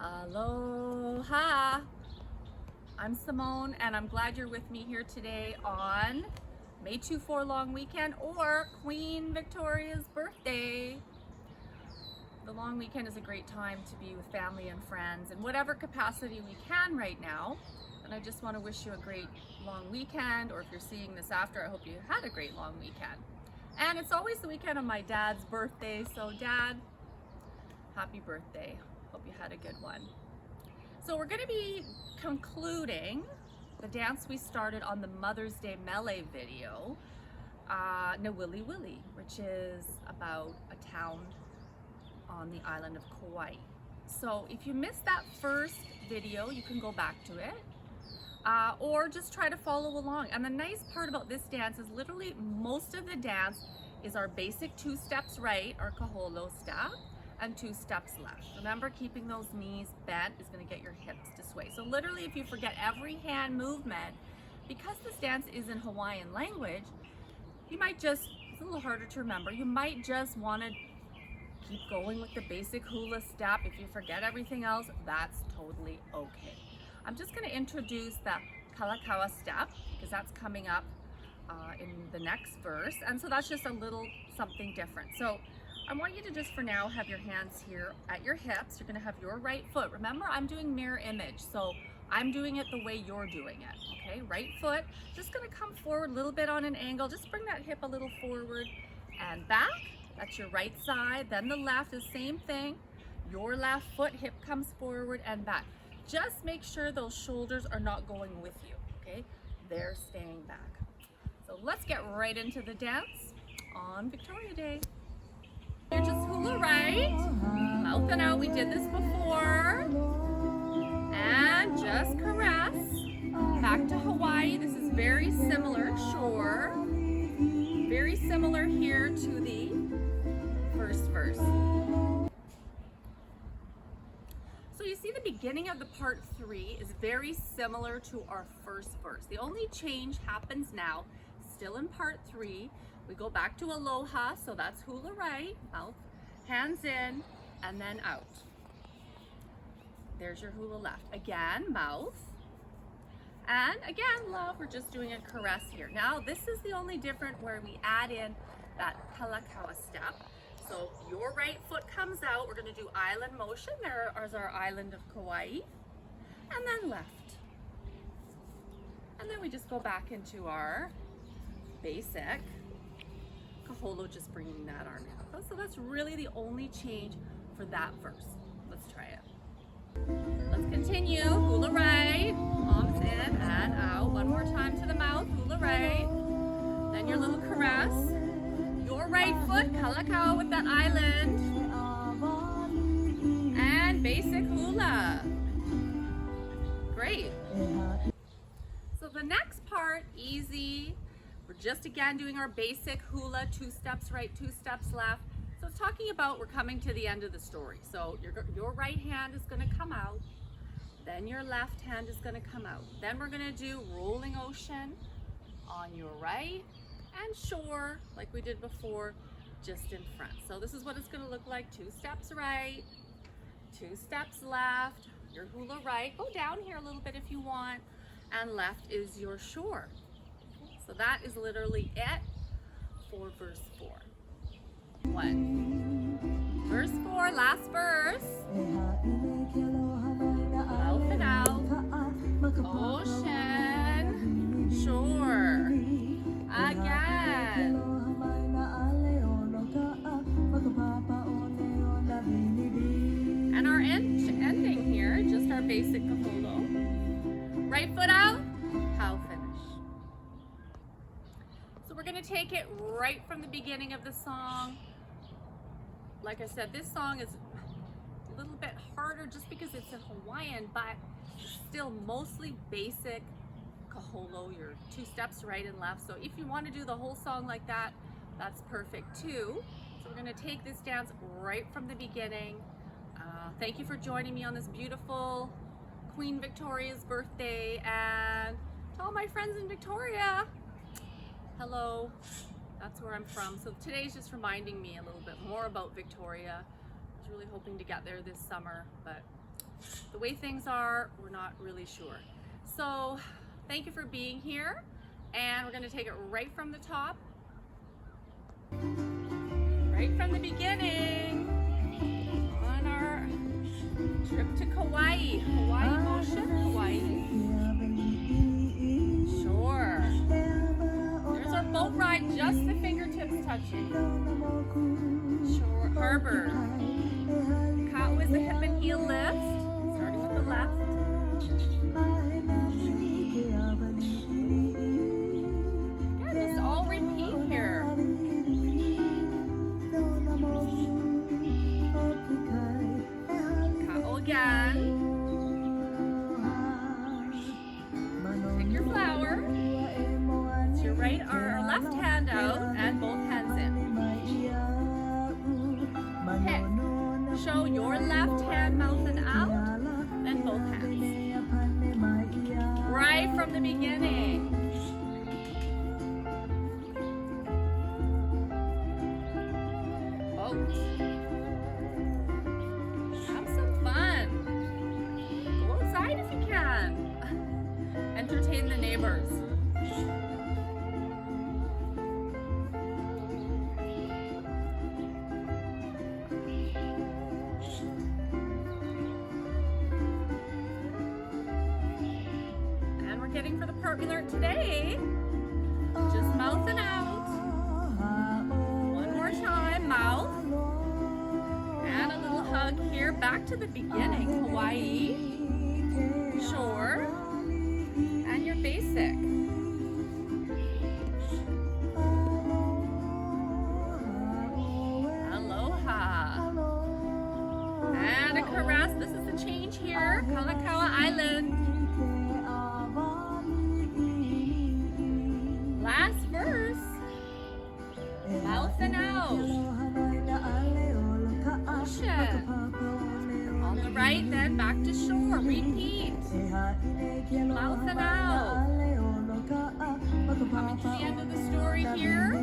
Aloha! I'm Simone and I'm glad you're with me here today on May 2-4 long weekend or Queen Victoria's birthday. The long weekend is a great time to be with family and friends in whatever capacity we can right now. And I just want to wish you a great long weekend, or if you're seeing this after, I hope you had a great long weekend. And it's always the weekend of my dad's birthday, so Dad, happy birthday. Hope you had a good one. So we're going to be concluding the dance we started on the Mother's Day melee video, Nawiliwili, which is about a town on the island of Kaua'i. So if you missed that first video, you can go back to it, or just try to follow along. And the nice part about this dance is literally most of the dance is our basic 2 steps right, our kaholo step, and 2 steps left. Remember, keeping those knees bent is going to get your hips to sway. So literally, if you forget every hand movement, because this dance is in Hawaiian language, you might just, it's a little harder to remember, you might just want to keep going with the basic hula step. If you forget everything else, that's totally okay. I'm just going to introduce the kalakaua step because that's coming up in the next verse. And so that's just a little something different. So I want you to just for now have your hands here at your hips. You're going to have your right foot. Remember, I'm doing mirror image, so I'm doing it the way you're doing it. Okay, right foot, just going to come forward a little bit on an angle. Just bring that hip a little forward and back. That's your right side. Then the left, the same thing. Your left foot, hip comes forward and back. Just make sure those shoulders are not going with you, okay? They're staying back. So let's get right into the dance on Victoria Day. You're just hula right, mouth and out. We did this before. And just caress. Back to Hawaii. This is very similar, sure. Very similar here to the first verse. So you see the beginning of the part 3 is very similar to our first verse. The only change happens now, still in part 3. We go back to aloha, so that's hula right, mouth, hands in, and then out. There's your hula left. Again, mouth. And again, love, we're just doing a caress here. Now, this is the only different where we add in that kalakaua step. So your right foot comes out. We're going to do island motion. There is our island of Kaua'i. And then left. And then we just go back into our basic kaholo, just bringing that arm in. So that's really the only change for that verse. Let's try it. Let's continue. Hula right, arms in and out. One more time to the mouth. Hula right. Then your little caress. Your right foot, kalakaua with that island. And basic hula. Great. So the next part, easy. We're just again doing our basic hula, 2 steps right, 2 steps left. So it's talking about we're coming to the end of the story. So your right hand is going to come out. Then your left hand is going to come out. Then we're going to do rolling ocean on your right and shore like we did before, just in front. So this is what it's going to look like. 2 steps right, 2 steps left, your hula right. Go down here a little bit if you want. And left is your shore. So that is literally it for verse 4. 1. Verse 4, last verse. Mouth and out. Ocean. Shore. Again. And our ending here, just our basic kaholo. Right foot out. How finish. So we're going to take it right from the beginning of the song. Like I said, this song is a little bit harder just because it's in Hawaiian, but still mostly basic kaholo, your 2 steps right and left. So if you want to do the whole song like that, that's perfect too. So we're going to take this dance right from the beginning. Thank you for joining me on this beautiful Queen Victoria's birthday, and to all my friends in Victoria, hello. That's where I'm from. So today's just reminding me a little bit more about Victoria. I was really hoping to get there this summer, but the way things are, we're not really sure. So thank you for being here, and we're going to take it right from the top, right from the beginning on our trip to Kaua'i. Hawaii Motion, Kaua'i. Sure. There's our boat ride, just the fingertips touching. Shore harbor. Kaua'i is the hip and heel lift, starting with the left. Yeah, just all repeat here. Kaua'i again. Pick your flower. It's your right or left hand out and both hands in. Pick. Show your left hand, mouth and out, then both hands. Right from the beginning. Boat. Have some fun. Go outside if you can. Entertain the neighbors. Getting for the part we learned today, just mouth and out. One more time, mouth. And a little hug here, back to the beginning. Hawaii, shore, and your basic. Aloha. And a caress, this is the change here. Kalakaua Island. Last verse, mouth and out. Ocean. On the right, then back to shore. Repeat. Mouth and out. Coming to the end of the story here.